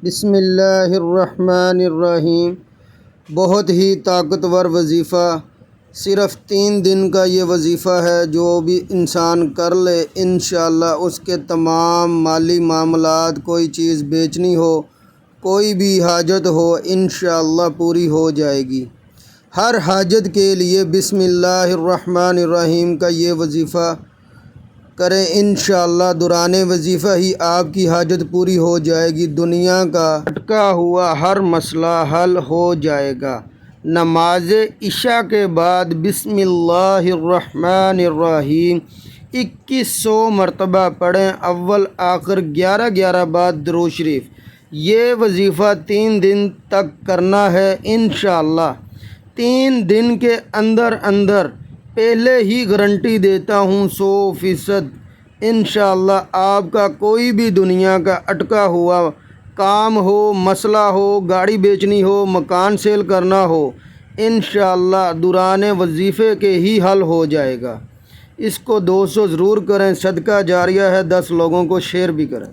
بسم اللہ الرحمن الرحیم۔ بہت ہی طاقتور وظیفہ، صرف 3 دن کا یہ وظیفہ ہے۔ جو بھی انسان کر لے انشاءاللہ اس کے تمام مالی معاملات، کوئی چیز بیچنی ہو، کوئی بھی حاجت ہو، انشاءاللہ پوری ہو جائے گی۔ ہر حاجت کے لیے بسم اللہ الرحمن الرحیم کا یہ وظیفہ کریں، انشاءاللہ دوران وظیفہ ہی آپ کی حاجت پوری ہو جائے گی، دنیا کا اٹکا ہوا ہر مسئلہ حل ہو جائے گا۔ نماز عشاء کے بعد بسم اللہ الرحمن الرحیم 2100 مرتبہ پڑھیں، اول آخر 11 بار درود شریف۔ یہ وظیفہ 3 دن تک کرنا ہے انشاءاللہ۔ 3 دن کے اندر پہلے ہی گارنٹی دیتا ہوں 100% انشاءاللہ آپ کا کوئی بھی دنیا کا اٹکا ہوا کام ہو، مسئلہ ہو، گاڑی بیچنی ہو، مکان سیل کرنا ہو، انشاءاللہ دوران وظیفے کے ہی حل ہو جائے گا۔ اس کو 200 ضرور کریں، صدقہ جاریہ ہے، 10 لوگوں کو شیئر بھی کریں۔